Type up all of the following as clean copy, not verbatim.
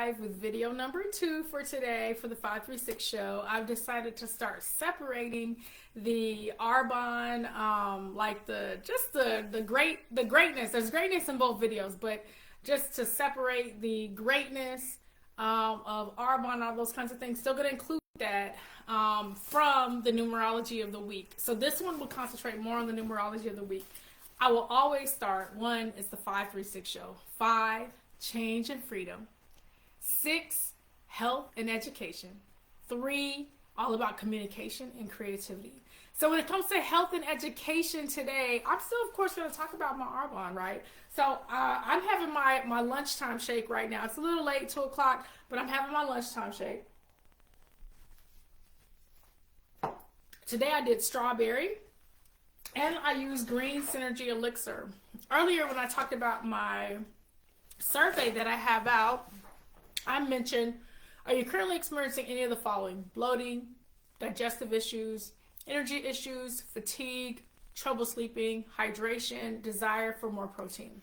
live with video number 2 for today for the 536 show. I've decided to start separating the Arbonne, like the greatness. There's greatness in both videos, but just to separate the greatness of Arbonne, all those kinds of things. Still going to include that from the numerology of the week. So this one will concentrate more on the numerology of the week. I will always start. 1 is the 536 show. 5, change and freedom. 6, health and education. 3, all about communication and creativity. So when it comes to health and education today, I'm still, of course, going to talk about my Arbonne, right? So I'm having my lunchtime shake right now. It's a little late, 2 o'clock, but I'm having my lunchtime shake. Today I did strawberry, and I used green synergy elixir. Earlier when I talked about my survey that I have out, I mentioned, are you currently experiencing any of the following? Bloating, digestive issues, energy issues, fatigue, trouble sleeping, hydration, desire for more protein.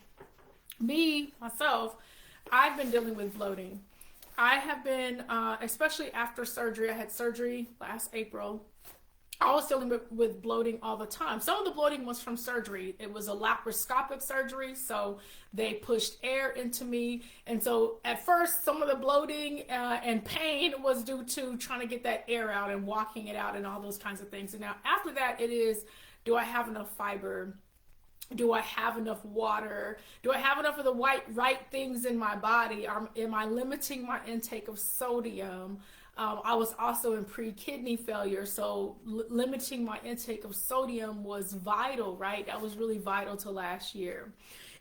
Myself, I've been dealing with bloating. I have been, especially after surgery, I had surgery last April. I was dealing with bloating all the time. Some of the bloating was from surgery. It was a laparoscopic surgery, so they pushed air into me. And so at first, some of the bloating and pain was due to trying to get that air out and walking it out and all those kinds of things. And now after that, it is, do I have enough fiber? Do I have enough water? Do I have enough of the right things in my body? Am I limiting my intake of sodium? I was also in pre-kidney failure, so limiting my intake of sodium was vital, right? That was really vital to last year.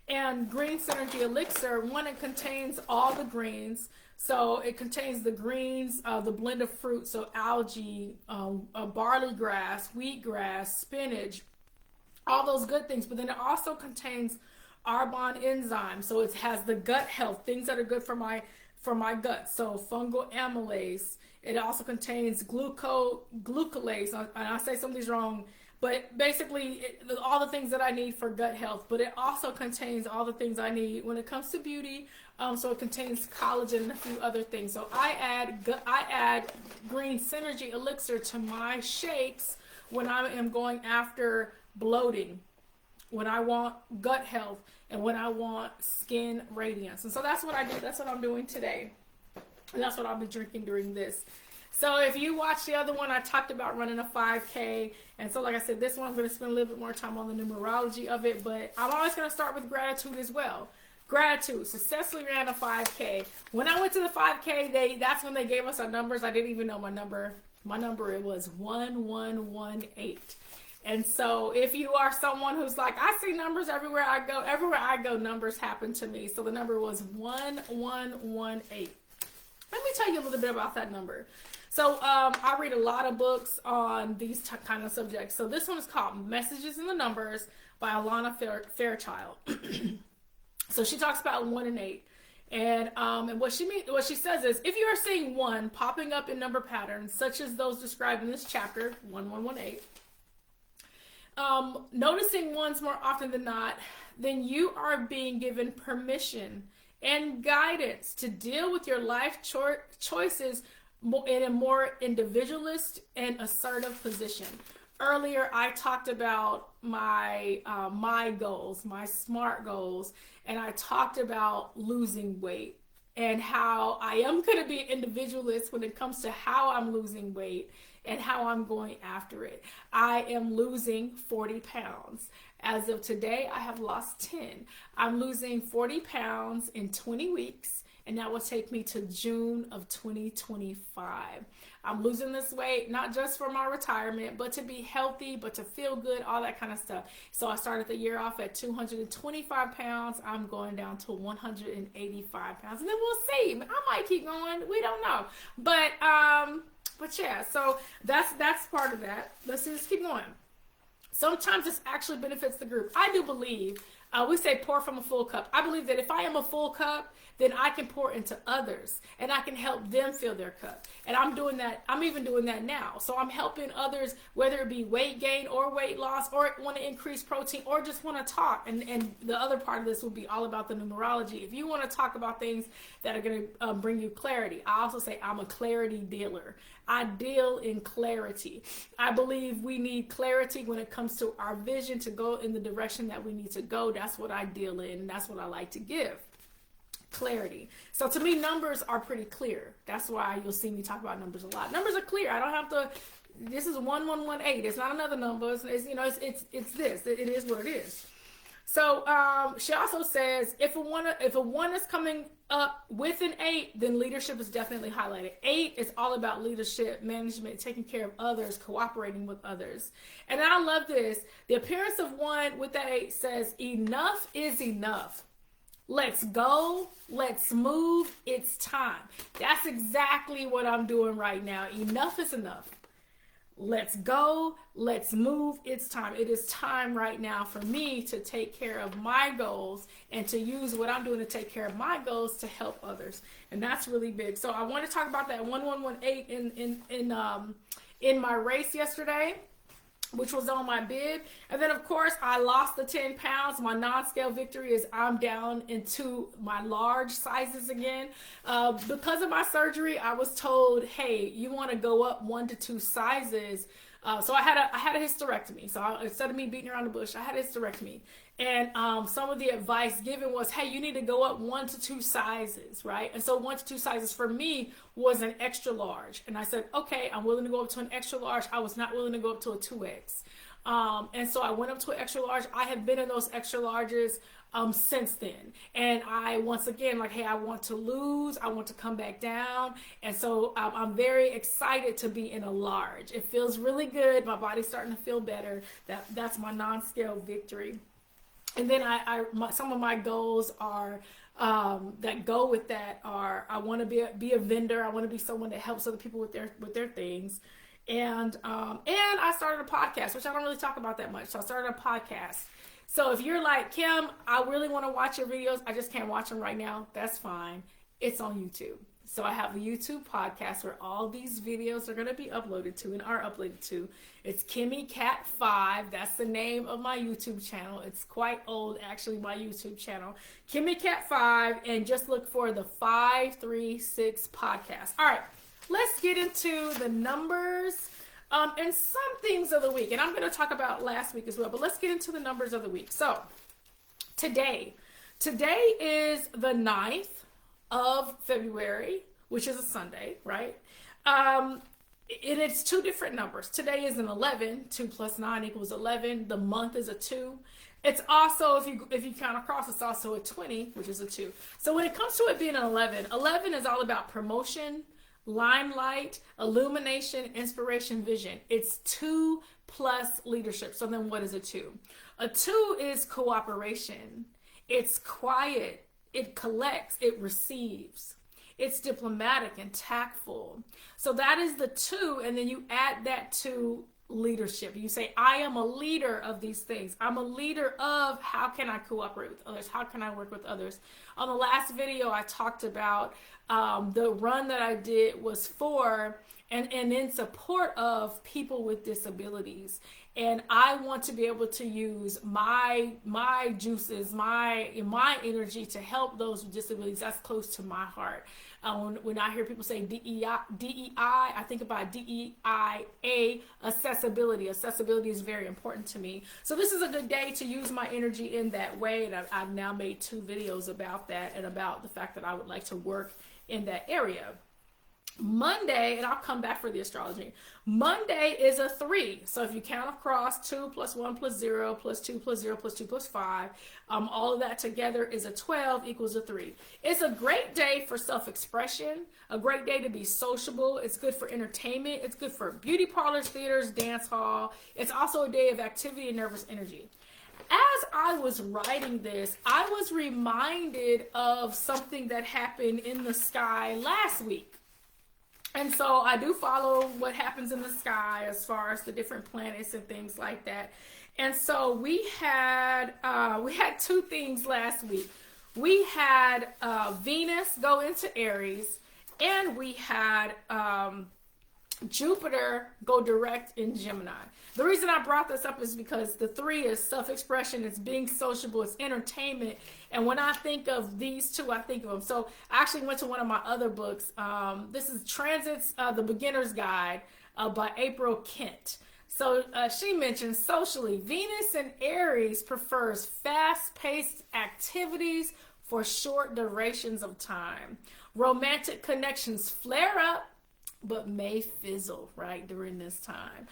And green synergy elixir, one, it contains all the greens. So it contains the greens, the blend of fruit, so algae, barley grass, wheatgrass, spinach, all those good things. But then it also contains Arbonne enzymes, so it has the gut health, things that are good for my gut. So fungal amylase. It also contains glucolase. And I say some of these wrong, but basically all the things that I need for gut health. But it also contains all the things I need when it comes to beauty. So it contains collagen and a few other things. So I add green synergy elixir to my shakes when I am going after bloating, when I want gut health, and when I want skin radiance. And so that's what I do. That's what I'm doing today. And that's what I'll be drinking during this. So if you watch the other one, I talked about running a 5K. And so like I said, this one I'm going to spend a little bit more time on the numerology of it. But I'm always going to start with gratitude as well. Gratitude. Successfully ran a 5K. When I went to the 5K, that's when they gave us our numbers. I didn't even know my number. My number, it was 1118. And so if you are someone who's like, I see numbers everywhere I go, numbers happen to me. So the number was 1118. Let me tell you a little bit about that number. So I read a lot of books on these kind of subjects. So this one is called Messages in the Numbers by Alana Fairchild. So she talks about 1 and 8. And what she says is, if you are seeing 1 popping up in number patterns, such as those described in this chapter, 1118, noticing ones more often than not, then you are being given permission and guidance to deal with your life choices in a more individualist and assertive position. Earlier, I talked about my goals, my SMART goals, and I talked about losing weight and how I am going to be an individualist when it comes to how I'm losing weight and how I'm going after it. I am losing 40 pounds. As of today, I have lost 10. I'm losing 40 pounds in 20 weeks, and that will take me to June of 2025. I'm losing this weight, not just for my retirement, but to be healthy, but to feel good, all that kind of stuff. So I started the year off at 225 pounds. I'm going down to 185 pounds, and then we'll see. I might keep going. We don't know. But yeah, so that's part of that. Let's just keep going. Sometimes this actually benefits the group. I do believe We say pour from a full cup. I believe that if I am a full cup, then I can pour into others and I can help them fill their cup. And I'm doing that. I'm even doing that now. So I'm helping others, whether it be weight gain or weight loss, or want to increase protein, or just want to talk. And the other part of this will be all about the numerology. If you want to talk about things that are going to bring you clarity, I also say I'm a clarity dealer. I deal in clarity. I believe we need clarity when it comes to our vision to go in the direction that we need to go. That's what I deal in, and that's what I like to give. Clarity. So to me, numbers are pretty clear. That's why you'll see me talk about numbers a lot. Numbers are clear. I don't have to. This is 1118. It's not another number. It's this. It is what it is. So she also says if a one is coming up with an 8, then leadership is definitely highlighted. 8 is all about leadership, management, taking care of others, cooperating with others. And I love this. The appearance of 1 with that 8 says enough is enough. Let's go. Let's move. It's time. That's exactly what I'm doing right now. Enough is enough. Let's go. Let's move. It's time. It is time right now for me to take care of my goals and to use what I'm doing to take care of my goals to help others. And that's really big. So I want to talk about that 1118 in my race yesterday, which was on my bid. And then, of course, I lost the 10 pounds. My non-scale victory is I'm down into my large sizes again. Because of my surgery, I was told, hey, you want to go up 1 to 2 sizes. So I had a hysterectomy. So instead of me beating around the bush, I had a hysterectomy. And some of the advice given was, hey, you need to go up 1 to 2 sizes, right? And so 1 to 2 sizes for me was an extra large. And I said, okay, I'm willing to go up to an extra large. I was not willing to go up to a 2X. And so I went up to an extra large. I have been in those extra larges since then. And I, once again, like, hey, I want to lose. I want to come back down. And so I'm very excited to be in a large. It feels really good. My body's starting to feel better. That's my non-scale victory. And then some of my goals are that go with that are I want to be a vendor. I want to be someone that helps other people with their things. And I started a podcast, which I don't really talk about that much. So I started a podcast. So if you're like, Kim, I really want to watch your videos, I just can't watch them right now, that's fine. It's on YouTube. So I have a YouTube podcast where all these videos are going to be uploaded to and are uploaded to. It's Kimmy Cat 5. That's the name of my YouTube channel. It's quite old, actually, my YouTube channel. Kimmy Cat 5, and just look for the 536 podcast. All right, let's get into the numbers and some things of the week. And I'm going to talk about last week as well, but let's get into the numbers of the week. So today is the 9th of February, which is a Sunday, right? And it's 2 different numbers. Today is an 11. 2 plus 9 equals 11. The month is a 2. It's also, if you count across, it's also a 20, which is a 2. So when it comes to it being an 11, 11 is all about promotion, limelight, illumination, inspiration, vision. It's 2 plus leadership. So then what is a 2? A 2 is cooperation. It's quiet. It collects. It receives. It's diplomatic and tactful. So that is the 2, and then you add that to leadership. You say, I am a leader of these things. I'm a leader of how can I cooperate with others? How can I work with others? On the last video, I talked about the run that I did was for and in support of people with disabilities. And I want to be able to use my juices, my energy to help those with disabilities. That's close to my heart. When I hear people say DEI, I think about DEIA, accessibility. Accessibility is very important to me. So this is a good day to use my energy in that way. And I've now made 2 videos about that and about the fact that I would like to work in that area. Monday, and I'll come back for the astrology. Monday is a 3. So if you count across 2 plus 1 plus 0 plus 2 plus 0 plus 2 plus 5, all of that together is a 12 equals a 3. It's a great day for self-expression, a great day to be sociable. It's good for entertainment. It's good for beauty parlors, theaters, dance hall. It's also a day of activity and nervous energy. As I was writing this, I was reminded of something that happened in the sky last week. And so I do follow what happens in the sky as far as the different planets and things like that. And so we had two things last week. We had Venus go into Aries, and we had Jupiter go direct in Gemini. The reason I brought this up is because the 3 is self-expression, it's being sociable, it's entertainment. And when I think of these two, I think of them. So I actually went to one of my other books. This is Transits, The Beginner's Guide by April Kent. So she mentions socially, Venus in Aries prefers fast-paced activities for short durations of time. Romantic connections flare up, but may fizzle right during this time.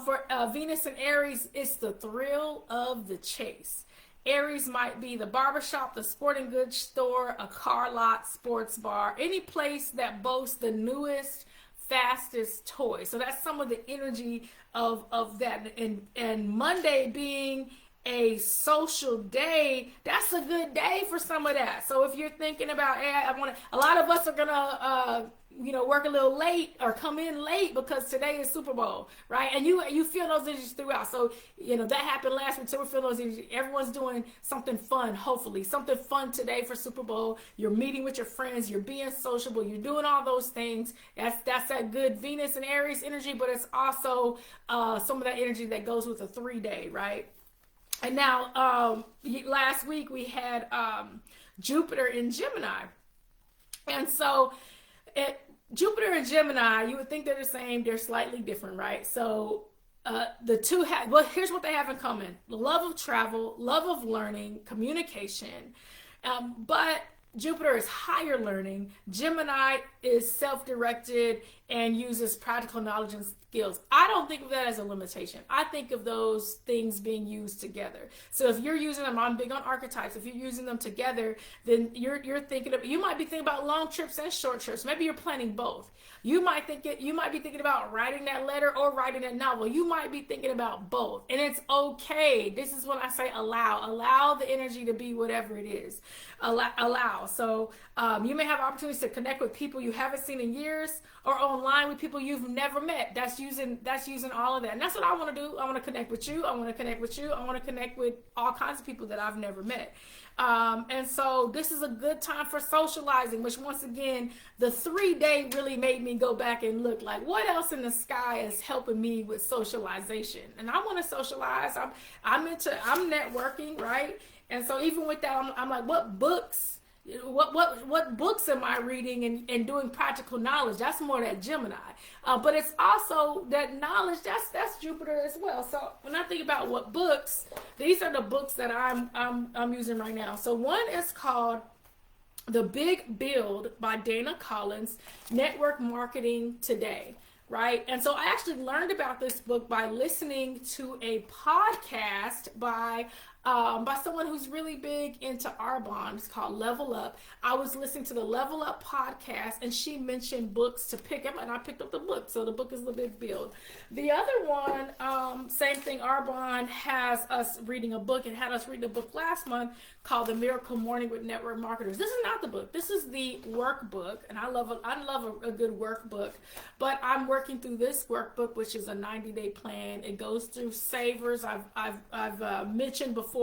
For Venus and Aries, it's the thrill of the chase. Aries might be the barbershop, the sporting goods store, a car lot, sports bar, any place that boasts the newest, fastest toy. So that's some of the energy of that. And Monday being a social day, that's a good day for some of that. So if you're thinking about, hey, a lot of us are gonna work a little late or come in late because today is Super Bowl, right? And you feel those energies throughout. So that happened last week, so we're feeling those energies. Everyone's doing something fun, hopefully something fun today for Super Bowl. You're meeting with your friends, you're being sociable, you're doing all those things. That's that good Venus and Aries energy, but it's also some of that energy that goes with a 3-day, right? And now last week we had Jupiter in Gemini, and so Jupiter and Gemini, you would think they're the same, they're slightly different, right? So the two have, well, here's what they have in common: the love of travel, love of learning, communication. But Jupiter is higher learning. Gemini is self-directed and uses practical knowledge and skills. I don't think of that as a limitation. I think of those things being used together. So if you're using them, I'm big on archetypes. If you're using them together, then you're thinking of, you might be thinking about long trips and short trips. Maybe you're planning both. You might be thinking about writing that letter or writing that novel. You might be thinking about both, and it's okay. This is when I say allow the energy to be whatever it is. Allow. So you may have opportunities to connect with people you haven't seen in years, or online with people you've never met. That's using all of that, and that's what I want to do. I want to connect with you. I want to connect with you. I want to connect with all kinds of people that I've never met. And so this is a good time for socializing, which once again, the 3-day really made me go back and look like what else in the sky is helping me with socialization. And I want to socialize. I'm networking, right? And so even with that, I'm like, what books am I reading and doing practical knowledge? That's more that Gemini. But it's also that knowledge, that's Jupiter as well. So when I think about what books, these are the books that I'm using right now. So one is called The Big Build by Dana Collins, Network Marketing Today. Right. And so I actually learned about this book by listening to a podcast by someone who's really big into Arbonne. It's called Level Up. I was listening to the Level Up podcast, and she mentioned books to pick up, and I picked up the book. So the book is The Big Build. The other one, same thing. Arbonne has us reading a book, and had us read a book last month called The Miracle Morning with Network Marketers. This is not the book. This is the workbook, and I love a good workbook. But I'm working through this workbook, which is a 90-day plan. It goes through savers. I've mentioned before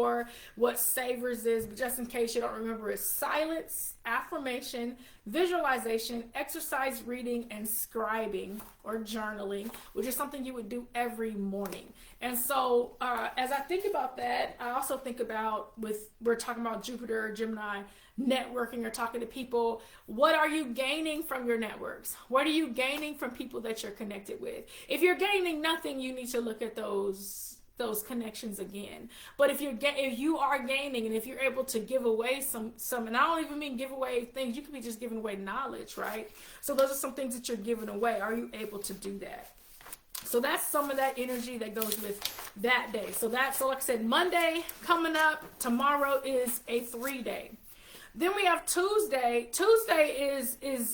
what savers is, but just in case you don't remember, it's silence, affirmation, visualization, exercise reading, and scribing or journaling, which is something you would do every morning. And so as I think about that, I also think about, we're talking about Jupiter, Gemini, networking or talking to people. What are you gaining from your networks? What are you gaining from people that you're connected with? If you're gaining nothing, you need to look at those connections again. But if you are gaining, and if you're able to give away some, and I don't even mean give away things, you could be just giving away knowledge, right? So those are some things that you're giving away. Are you able to do that? So that's some of that energy that goes with that day. So like I said, Monday coming up, tomorrow is a 3-day. Then we have Tuesday. Tuesday is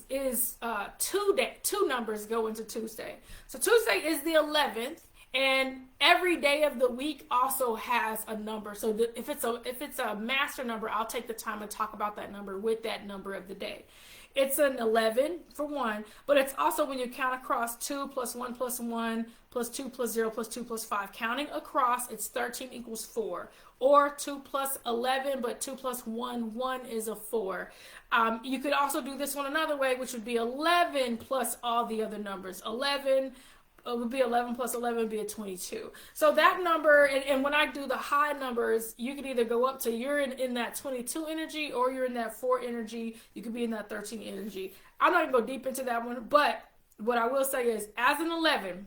two numbers go into Tuesday. So Tuesday is the 11th. And every day of the week also has a number. So if it's a master number, I'll take the time to talk about that number with that number of the day. It's an 11 for one, but it's also when you count across 2 plus 1 plus 1 plus 2 plus 0 plus 2 plus 5. Counting across, it's 13 equals 4. Or 2 plus 11, but 2 plus 1, 1 is a 4. You could also do this one another way, which would be 11 plus all the other numbers. 11 would be 11 plus 11 would be a 22. So that number, and when I do the high numbers, you could either go up to you're in that 22 energy, or you're in that 4 energy. You could be in that 13 energy. I'm not going to go deep into that one, but what I will say is, as an 11,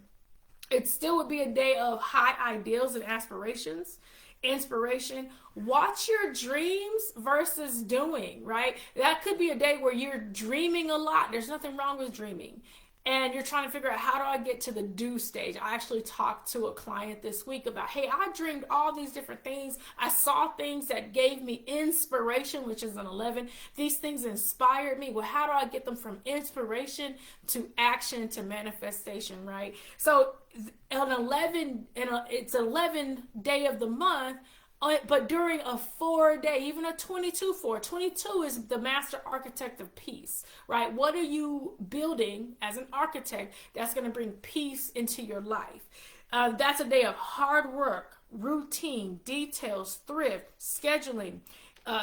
it still would be a day of high ideals and aspirations, inspiration. Watch your dreams versus doing, right? That could be a day where you're dreaming a lot. There's nothing wrong with dreaming. And you're trying to figure out, how do I get to the do stage? I actually talked to a client this week about, hey, I dreamed all these different things. I saw things that gave me inspiration, which is an 11. These things inspired me. Well, how do I get them from inspiration to action to manifestation, right? So an 11, it's 11 day of the month, but during a 4-day, even a 22 22 is the master architect of peace, right? What are you building as an architect that's going to bring peace into your life? That's a day of hard work, routine, details, thrift, scheduling,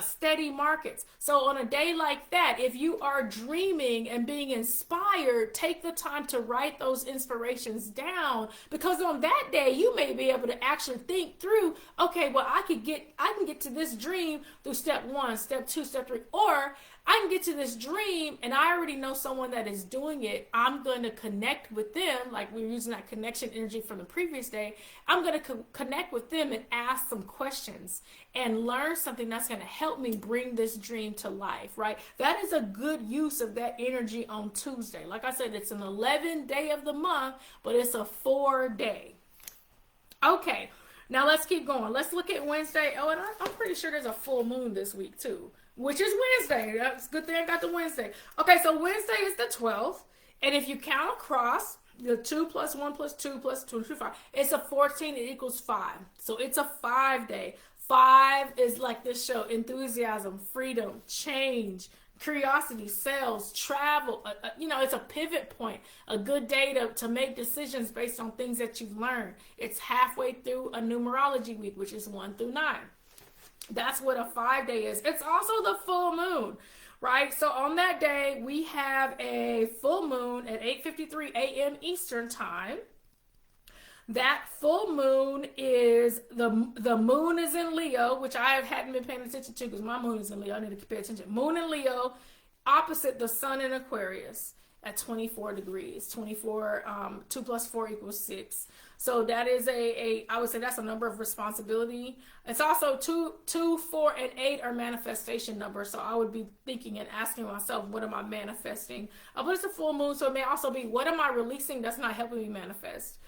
steady markets. So on a day like that, if you are dreaming and being inspired, take the time to write those inspirations down, because on that day you may be able to actually think through, okay, well, I can get to this dream through step 1, step 2, step 3, or I can get to this dream and I already know someone that is doing it. I'm going to connect with them, like we were using that connection energy from the previous day. I'm going to connect with them and ask some questions and learn something that's going to help me bring this dream to life, right? That is a good use of that energy on Tuesday. Like I said, it's an 11 day of the month, but it's a 4-day. Okay, now let's keep going. Let's look at Wednesday. Oh, and I'm pretty sure there's a full moon this week too, which is Wednesday. That's a good thing I got the Wednesday. Okay, so Wednesday is the 12th. And if you count across, the 2 plus 1 plus 2 plus 2 plus 5, it's a 14, it equals 5. So it's a 5-day. 5 is like this show: enthusiasm, freedom, change, curiosity, sales, travel. It's a pivot point, a good day to make decisions based on things that you've learned. It's halfway through a numerology week, which is 1 through 9. That's what a 5-day is. It's also the full moon, right? So on that day, we have a full moon at 8:53 a.m. Eastern time. That full moon is the moon is in Leo, which I hadn't been paying attention to because my moon is in Leo. I need to pay attention. Moon in Leo, opposite the sun in Aquarius at 24 degrees. 24, 2 plus 4 equals 6. So that is I would say that's a number of responsibility. It's also 2, 4, and 8 are manifestation numbers. So I would be thinking and asking myself, what am I manifesting? But it's a full moon, so it may also be, what am I releasing that's not helping me manifest?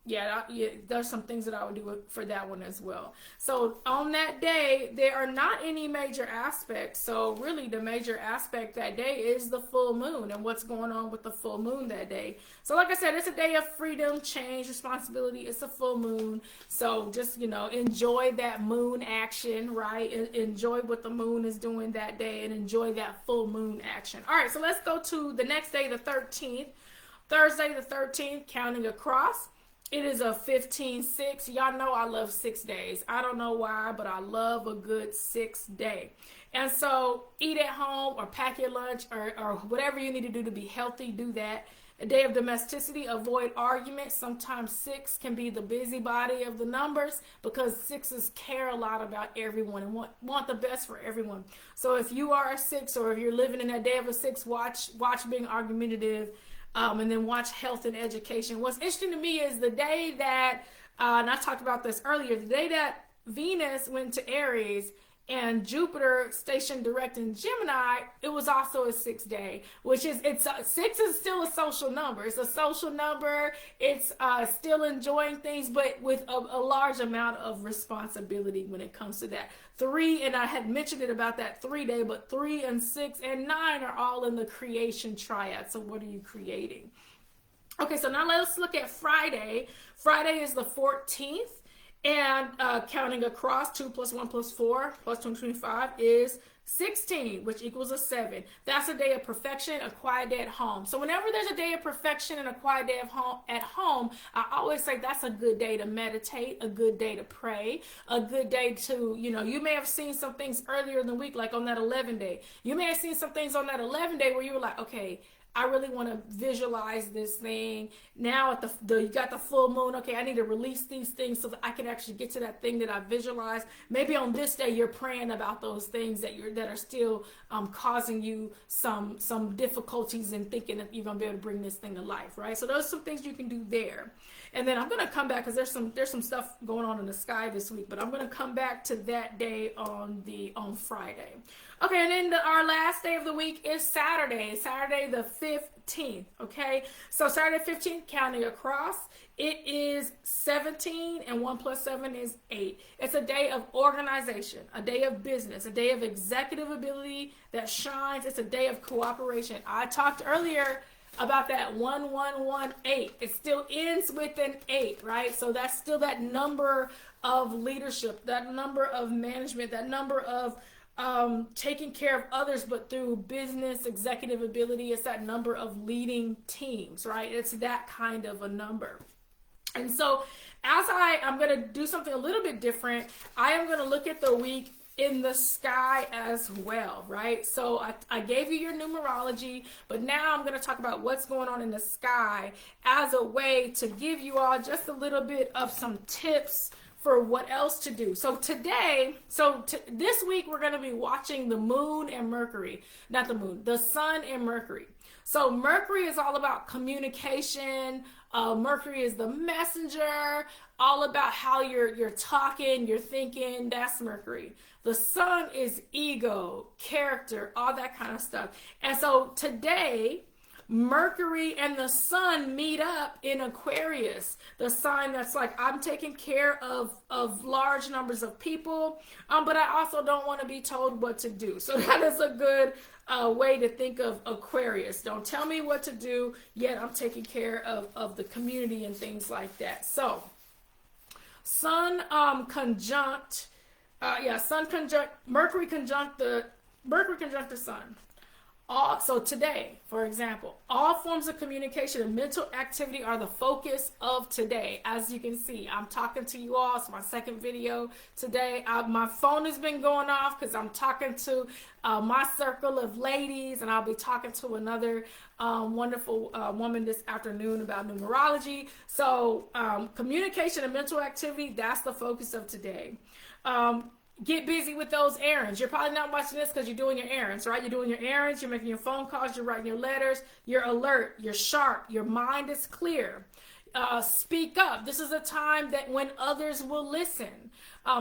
There's some things that I would do for that one as well. So on that day, there are not any major aspects. So really the major aspect that day is the full moon and what's going on with the full moon that day. So like I said, it's a day of freedom, change, responsibility. It's a full moon. So just, enjoy that moon action, right? Enjoy what the moon is doing that day and enjoy that full moon action. All right, so let's go to the next day, the 13th. Thursday the 13th, counting across. It is a 15-6. Y'all know I love 6 days. I don't know why, but I love a good 6-day. And so eat at home or pack your lunch or whatever you need to do to be healthy, do that. A day of domesticity, avoid arguments. Sometimes 6 can be the busybody of the numbers because 6s care a lot about everyone and want the best for everyone. So if you are a 6 or if you're living in a day of a 6, watch being argumentative. And then watch health and education. What's interesting to me is the day that, and I talked about this earlier, the day that Venus went to Aries and Jupiter stationed direct in Gemini, it was also a 6-day, which is, 6 is still a social number. It's a social number. It's still enjoying things, but with a large amount of responsibility when it comes to that. 3, and I had mentioned it about that 3-day, but 3 and 6 and 9 are all in the creation triad. So what are you creating? Okay, so now let's look at Friday. Friday is the 14th, and counting across, 2 plus 1 plus 4 plus 225 is 16, which equals a 7. That's a day of perfection, a quiet day at home. So whenever there's a day of perfection and a quiet day at home, I always say that's a good day to meditate, a good day to pray, a good day to, you may have seen some things earlier in the week, like on that 11 day. You may have seen some things on that 11 day where you were like, okay, I really want to visualize this thing. Now at you got the full moon. Okay, I need to release these things so that I can actually get to that thing that I visualized. Maybe on this day you're praying about those things that are still causing you some difficulties in thinking that you're gonna be able to bring this thing to life, right? So those are some things you can do there. And then I'm gonna come back because there's some stuff going on in the sky this week, but I'm gonna come back to that day on Friday. Okay, and then our last day of the week is Saturday the 15th, okay? So Saturday 15th, counting across, it is 17, and 1 plus 7 is 8. It's a day of organization, a day of business, a day of executive ability that shines. It's a day of cooperation. I talked earlier about that 1118. It still ends with an 8, right? So that's still that number of leadership, that number of management, that number of taking care of others, but through business executive ability. It's that number of leading teams, right? It's that kind of a number. And so as I'm going to do something a little bit different, I am going to look at the week in the sky as well, right? So I gave you your numerology, but now I'm going to talk about what's going on in the sky as a way to give you all just a little bit of some tips for what else to do. So this week we're going to be watching the moon and Mercury, not the moon, the sun and Mercury. So Mercury is all about communication. Mercury is the messenger, all about how you're talking, you're thinking. That's Mercury. The sun is ego, character, all that kind of stuff. And so today, Mercury and the sun meet up in Aquarius, the sign that's like, I'm taking care of large numbers of people, but I also don't want to be told what to do. So that is a good way to think of Aquarius. Don't tell me what to do, yet I'm taking care of the community and things like that. So sun conjunct Mercury conjunct the sun. So today, for example, all forms of communication and mental activity are the focus of today. As you can see, I'm talking to you all. It's my second video today. My phone has been going off because I'm talking to my circle of ladies, and I'll be talking to another wonderful woman this afternoon about numerology. So communication and mental activity, that's the focus of today. Get busy with those errands. You're probably not watching this because you're doing your errands, right? You're doing your errands, you're making your phone calls, you're writing your letters, you're alert, you're sharp, your mind is clear. Speak up. This is a time that when others will listen.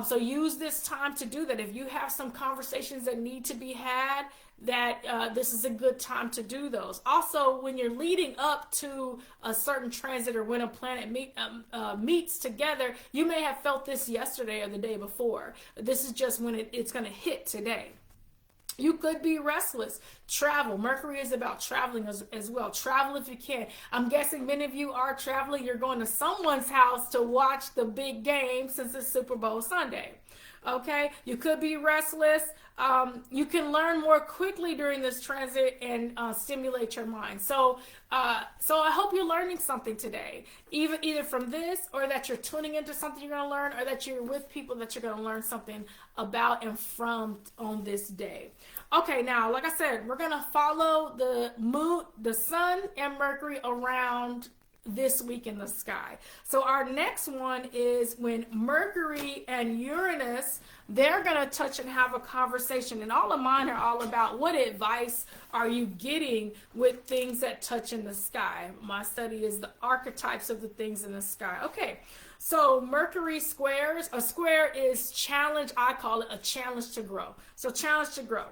So use this time to do that. If you have some conversations that need to be had, this is a good time to do those. Also, when you're leading up to a certain transit or when a planet meets together, you may have felt this yesterday or the day before. This is just when it's going to hit today. You could be restless. Travel. Mercury is about traveling as well. Travel if you can. I'm guessing many of you are traveling. You're going to someone's house to watch the big game since it's Super Bowl Sunday. Okay, you could be restless. You can learn more quickly during this transit and stimulate your mind. So I hope you're learning something today, either from this or that you're tuning into something you're going to learn, or that you're with people that you're going to learn something about and from on this day. Okay, now, like I said, we're going to follow the moon, the sun, and Mercury around this week in the sky. So our next one is when Mercury and Uranus, they're going to touch and have a conversation. And all of mine are all about what advice are you getting with things that touch in the sky. My study is the archetypes of the things in the sky. Okay, so Mercury squares. A square is challenge. I call it a challenge to grow. So challenge to grow.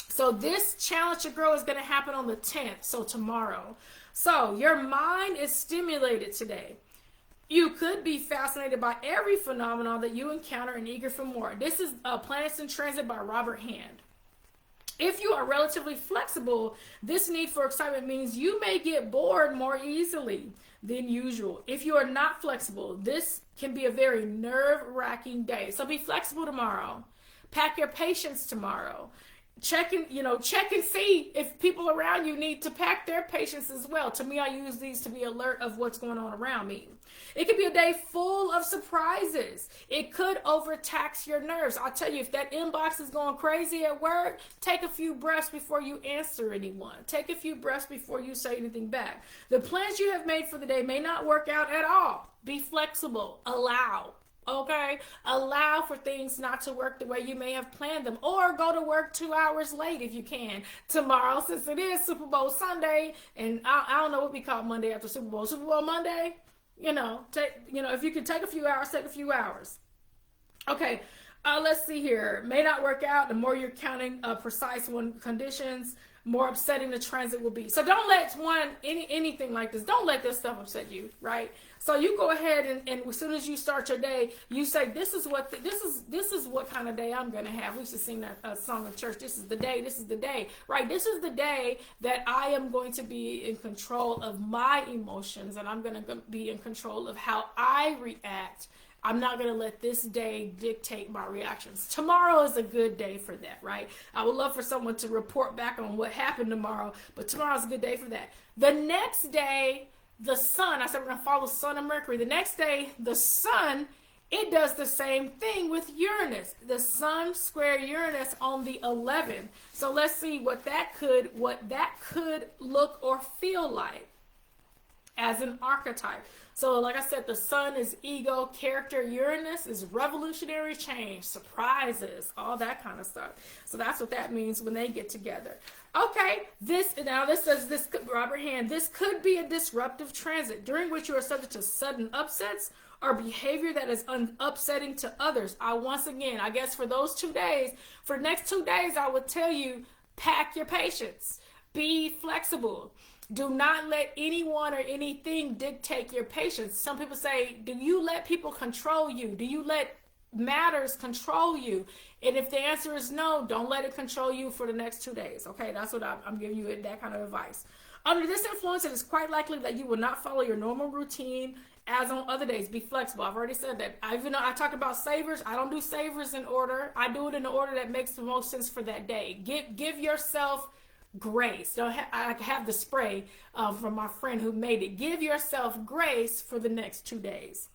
So this challenge to grow is going to happen on the 10th, so tomorrow. So your mind is stimulated today. You could be fascinated by every phenomenon that you encounter and eager for more. This is Planets in Transit by Robert Hand. If you are relatively flexible, this need for excitement means you may get bored more easily than usual. If you are not flexible, this can be a very nerve-wracking day. So be flexible tomorrow. Pack your patience tomorrow. Check and see if people around you need to pack their patience as well. To me, I use these to be alert of what's going on around me. It could be a day full of surprises. It could overtax your nerves. I'll tell you, if that inbox is going crazy at work, take a few breaths before you answer anyone. Take a few breaths before you say anything back. The plans you have made for the day may not work out at all. Be flexible. Allow. Okay, allow for things not to work the way you may have planned them, or go to work 2 hours late if you can tomorrow, since it is Super Bowl Sunday, and I don't know what we call Monday after Super Bowl Monday. If you can take a few hours, take a few hours. Okay, let's see here. May not work out. The more you're counting precise conditions, more upsetting the transit will be. So don't let anything like this. Don't let this stuff upset you, right? So you go ahead and as soon as you start your day, you say, this is what kind of day I'm gonna have. We used to sing that song in church. This is the day, right? This is the day that I am going to be in control of my emotions, and I'm gonna be in control of how I react. I'm not going to let this day dictate my reactions. Tomorrow is a good day for that, right? I would love for someone to report back on what happened tomorrow, but tomorrow's a good day for that. The next day, the sun, I said we're going to follow Sun and Mercury. The next day, the sun, it does the same thing with Uranus. The sun square Uranus on the 11th. So let's see what that could look or feel like as an archetype. So like I said, the sun is ego, character. Uranus is revolutionary change, surprises, all that kind of stuff. So that's what that means when they get together. Okay, this says, Robert Hand, this could be a disruptive transit during which you are subject to sudden upsets or behavior that is upsetting to others. I guess for those 2 days, for the next 2 days, I would tell you, pack your patience. Be flexible. Do not let anyone or anything dictate your patience. Some people say, do you let people control you? Do you let matters control you? And if the answer is no, don't let it control you for the next 2 days. Okay, that's what I'm giving you, that kind of advice. Under this influence, it is quite likely that you will not follow your normal routine as on other days. Be flexible. I've already said that. Even though I talk about savers, I don't do savers in order. I do it in the order that makes the most sense for that day. Give yourself grace. I have the spray from my friend who made it. Give yourself grace for the next 2 days.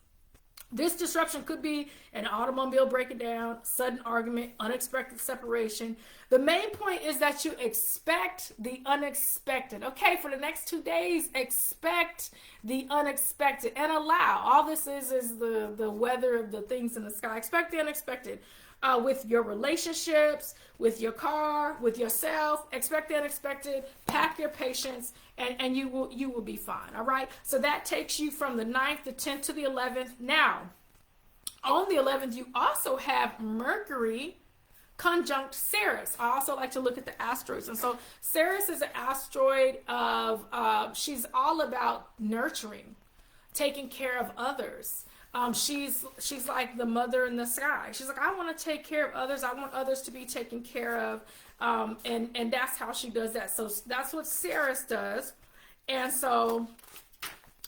This disruption could be an automobile breaking down, sudden argument, unexpected separation. The main point is that you expect the unexpected. Okay, for the next 2 days, expect the unexpected and allow. All this is the weather of the things in the sky. Expect the unexpected. With your relationships, with your car, with yourself, expect the unexpected, pack your patience, and you will be fine. All right. So that takes you from the 9th, the 10th to the 11th. Now, on the 11th, you also have Mercury conjunct Ceres. I also like to look at the asteroids. And so Ceres is an asteroid of, she's all about nurturing, taking care of others. She's like the mother in the sky. She's like, I want to take care of others. I want others to be taken care of. And that's how she does that. So that's what Ceres does. And so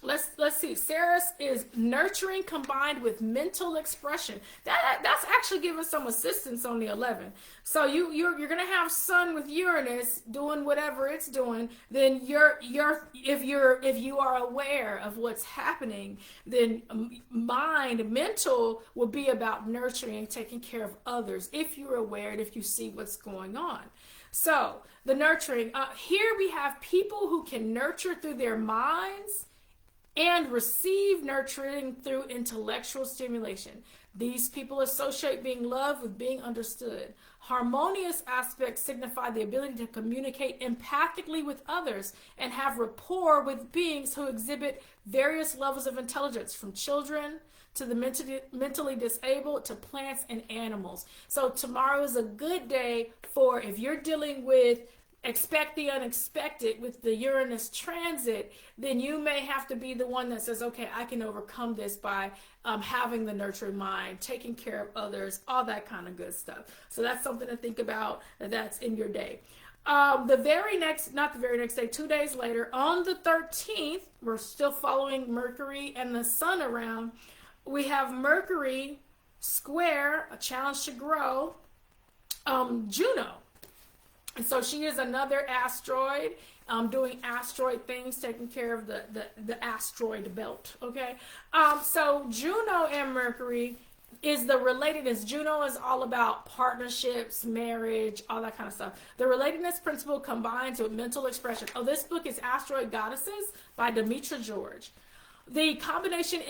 let's see. Ceres is nurturing combined with mental expression. That's actually giving some assistance on the 11th. So you're gonna have Sun with Uranus doing whatever it's doing. Then if you are aware of what's happening, then mental will be about nurturing and taking care of others. If you're aware and if you see what's going on. So the nurturing, here we have people who can nurture through their minds and receive nurturing through intellectual stimulation. These people associate being loved with being understood. Harmonious aspects signify the ability to communicate empathically with others and have rapport with beings who exhibit various levels of intelligence, from children to the mentally disabled to plants and animals. So tomorrow is a good day for, if you're dealing with expect the unexpected with the Uranus transit, then you may have to be the one that says, okay, I can overcome this by having the nurturing mind, taking care of others, all that kind of good stuff. So that's something to think about that's in your day. Not the very next day, 2 days later, on the 13th, we're still following Mercury and the sun around. We have Mercury square, a challenge to grow, Juno. And so she is another asteroid, doing asteroid things, taking care of the asteroid belt. Okay. So Juno and Mercury is the relatedness. Juno is all about partnerships, marriage, all that kind of stuff. The relatedness principle combines with mental expression. Oh, this book is Asteroid Goddesses by Demetra George. The combination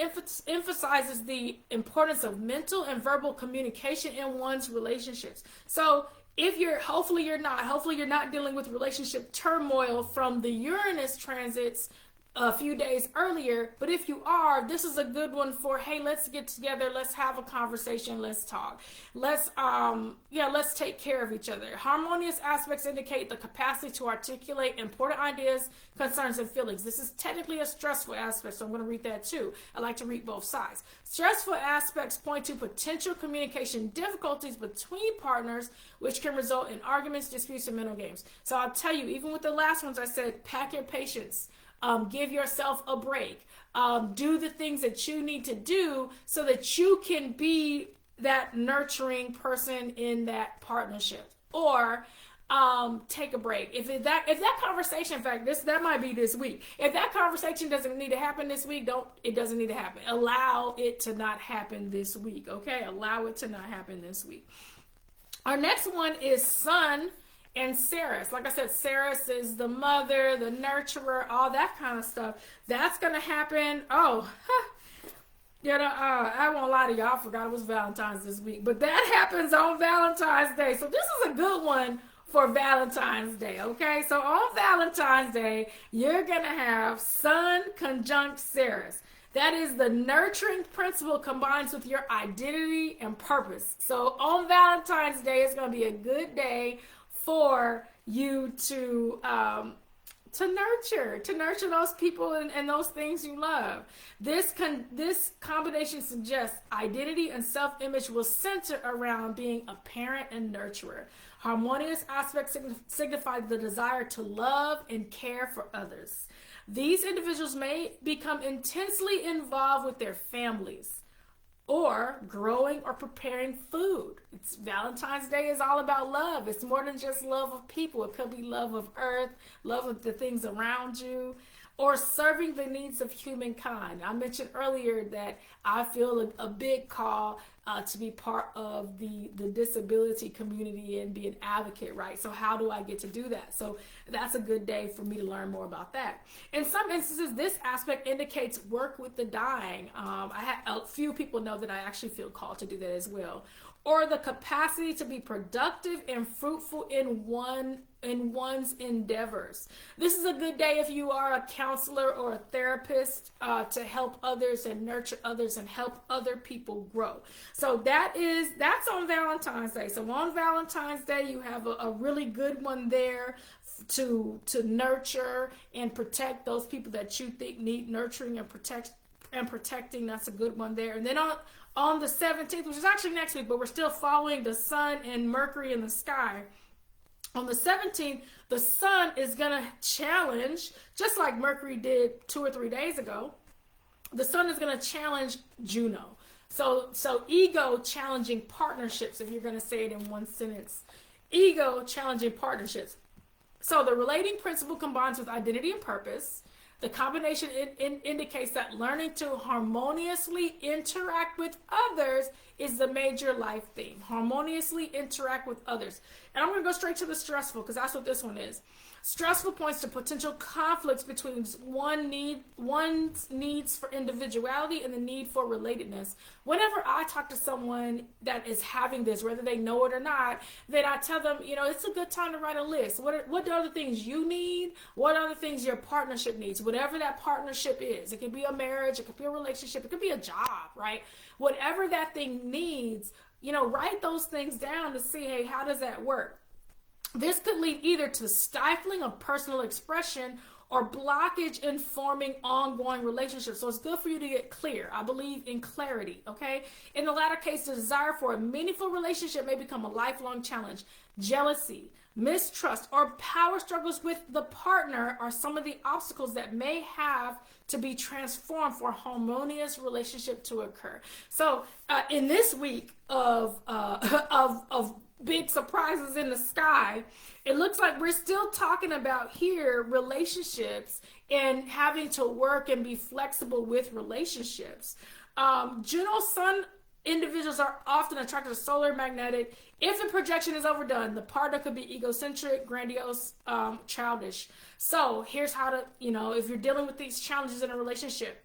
emphasizes the importance of mental and verbal communication in one's relationships. So if hopefully you're not dealing with relationship turmoil from the Uranus transits a few days earlier, but if you are, this is a good one for, hey, let's get together, let's have a conversation, let's talk, let's take care of each other. Harmonious aspects indicate the capacity to articulate important ideas, concerns, and feelings. This is technically a stressful aspect, so I'm going to read that too. I like to read both sides. Stressful aspects point to potential communication difficulties between partners, which can result in arguments, disputes, and mental games. So I'll tell you, even with the last ones I said, pack your patience. Give yourself a break. Do the things that you need to do so that you can be that nurturing person in that partnership. Or take a break. If that conversation, in fact, that might be this week. If that conversation doesn't need to happen this week, it doesn't need to happen. Allow it to not happen this week. Okay? Allow it to not happen this week. Our next one is Sun and Ceres. Like I said, Ceres is the mother, the nurturer, all that kind of stuff. That's going to happen. I won't lie to y'all. I forgot it was Valentine's this week. But that happens on Valentine's Day. So this is a good one for Valentine's Day, okay? So on Valentine's Day, you're going to have Sun conjunct Ceres. That is the nurturing principle combines with your identity and purpose. So on Valentine's Day, it's going to be a good day for you to nurture those people and those things you love. This combination suggests identity and self-image will center around being a parent and nurturer. Harmonious aspects signify the desire to love and care for others. These individuals may become intensely involved with their families, or growing or preparing food. Valentine's Day is all about love. It's more than just love of people. It could be love of earth, love of the things around you, or serving the needs of humankind. I mentioned earlier that I feel a big call to be part of the disability community and be an advocate, right? So how do I get to do that? So that's a good day for me to learn more about that. In some instances, this aspect indicates work with the dying. I had a few people know that I actually feel called to do that as well. Or the capacity to be productive and fruitful in one's endeavors. This is a good day if you are a counselor or a therapist to help others and nurture others and help other people grow. So that's on Valentine's Day. So on Valentine's Day, you have a really good one there to nurture and protect those people that you think need nurturing and protecting. That's a good one there. And then on the 17th, which is actually next week, but we're still following the sun and Mercury in the sky. On the 17th, the sun is going to challenge, just like Mercury did 2 or 3 days ago, the sun is going to challenge Juno. So ego challenging partnerships, if you're going to say it in one sentence. Ego challenging partnerships. So the relating principle combines with identity and purpose. The combination indicates that learning to harmoniously interact with others is the major life theme. Harmoniously interact with others. And I'm going to go straight to the stressful because that's what this one is. Stressful points to potential conflicts between one's needs for individuality and the need for relatedness. Whenever I talk to someone that is having this, whether they know it or not, then I tell them, it's a good time to write a list. What are the things you need? What are the things your partnership needs? Whatever that partnership is. It could be a marriage, it could be a relationship, it could be a job, right? Whatever that thing needs, write those things down to see, hey, how does that work? This could lead either to stifling of personal expression or blockage in forming ongoing relationships. So it's good for you to get clear. I believe in clarity, okay? In the latter case, the desire for a meaningful relationship may become a lifelong challenge. Jealousy, mistrust, or power struggles with the partner are some of the obstacles that may have to be transformed for a harmonious relationship to occur. So in this week of big surprises in the sky, it looks like we're still talking about here relationships and having to work and be flexible with relationships. Juno Sun individuals are often attracted to solar magnetic. If the projection is overdone, the partner could be egocentric, grandiose, childish. So here's how to, if you're dealing with these challenges in a relationship,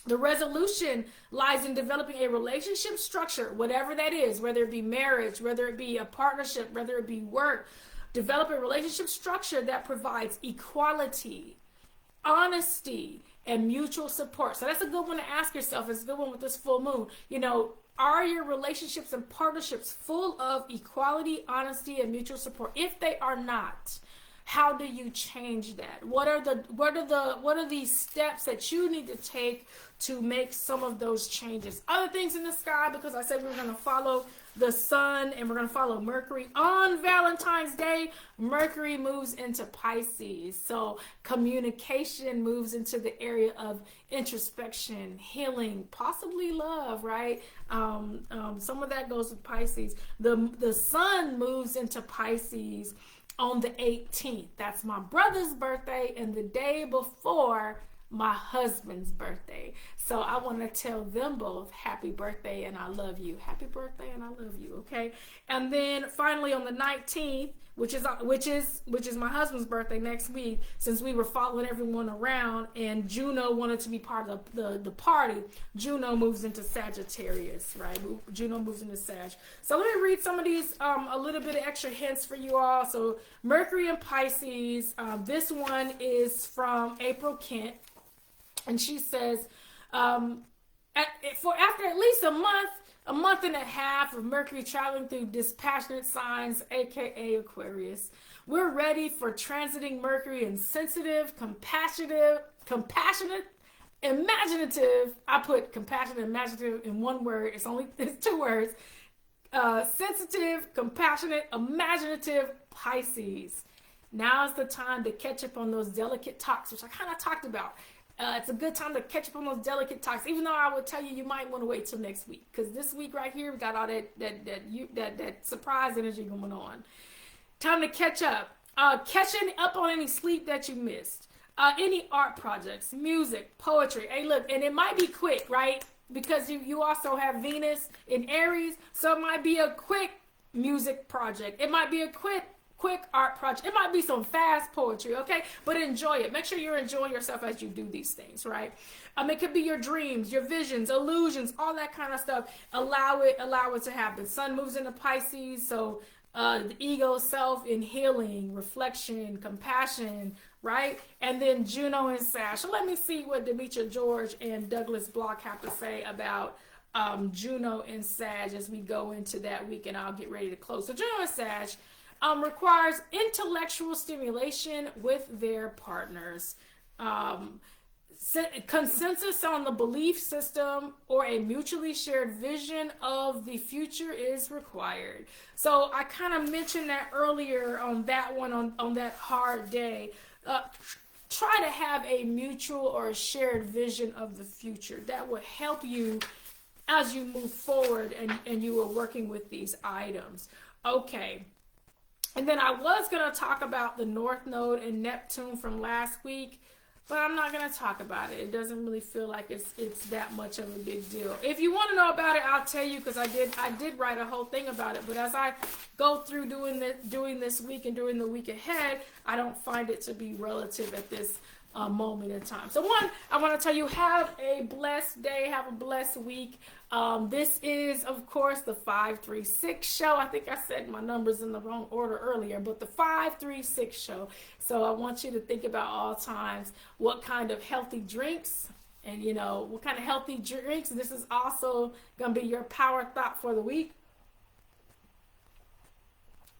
the resolution lies in developing a relationship structure, whatever that is, whether it be marriage, whether it be a partnership, whether it be work. Develop a relationship structure that provides equality, honesty, and mutual support. So that's a good one to ask yourself. It's a good one with this full moon. Are your relationships and partnerships full of equality, honesty, and mutual support? If they are not, how do you change that? What are these steps that you need to take to make some of those changes? Other things in the sky, because I said we were going to follow the sun and we're going to follow Mercury. On Valentine's Day, Mercury moves into Pisces. So communication moves into the area of introspection, healing, possibly love, right? Some of that goes with Pisces. The sun moves into Pisces on the 18th. That's my brother's birthday and the day before my husband's birthday. So I want to tell them both happy birthday and I love you. Happy birthday and I love you, okay? And then finally on the 19th, which is my husband's birthday next week, since we were following everyone around and Juno wanted to be part of the party, Juno moves into Sagittarius, right? Juno moves into Sag. So let me read some of these, a little bit of extra hints for you all. So Mercury and Pisces, this one is from April Kent, and she says, after at least a month and a half of Mercury traveling through dispassionate signs, aka Aquarius, we're ready for transiting Mercury in sensitive, compassionate, imaginative. I put compassionate and imaginative in one word. It's 2 words. Sensitive, compassionate, imaginative Pisces. Now is the time to catch up on those delicate talks, which I kind of talked about. It's a good time to catch up on those delicate talks, even though I would tell you might want to wait till next week, because this week right here we got all that surprise energy going on. Time to catch up. Catching up on any sleep that you missed. Any art projects, music, poetry. Hey, look, and it might be quick, right? Because you also have Venus in Aries, so it might be a quick music project. It might be a quick art project. It might be some fast poetry, okay? But enjoy it. Make sure you're enjoying yourself as you do these things, right? It could be your dreams, your visions, illusions, all that kind of stuff. Allow it to happen. Sun moves into Pisces, so the ego, self, in healing, reflection, compassion, right? And then Juno and Sag. So let me see what Demetra George and Douglas Block have to say about Juno and Sag as we go into that week, and I'll get ready to close. So Juno and Sag requires intellectual stimulation with their partners. Consensus on the belief system or a mutually shared vision of the future is required. So I kind of mentioned that earlier on that one, on that hard day. Try to have a mutual or a shared vision of the future. That will help you as you move forward and you are working with these items. Okay. And then I was going to talk about the North Node and Neptune from last week, but I'm not going to talk about it. It doesn't really feel like it's that much of a big deal. If you want to know about it, I'll tell you, because I did write a whole thing about it. But as I go through doing this week and during the week ahead, I don't find it to be relative at this moment in time. So one, I want to tell you, have a blessed day, have a blessed week. This is, of course, the 536 show. I think I said my numbers in the wrong order earlier, but the 536 show. So I want you to think about all times what kind of healthy drinks and, what kind of healthy drinks. This is also going to be your power thought for the week.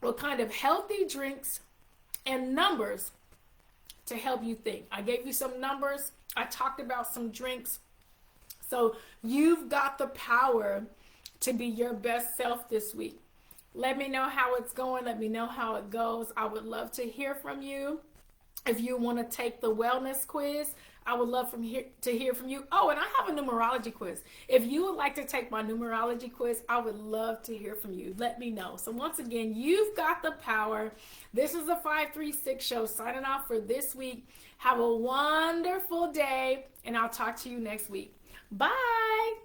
what kind of healthy drinks and numbers to help you think. I gave you some numbers. I talked about some drinks. So you've got the power to be your best self this week. Let me know how it's going. Let me know how it goes. I would love to hear from you. If you want to take the wellness quiz, I would love to hear from you. Oh, and I have a numerology quiz. If you would like to take my numerology quiz, I would love to hear from you. Let me know. So once again, you've got the power. This is the 536 show signing off for this week. Have a wonderful day, and I'll talk to you next week. Bye.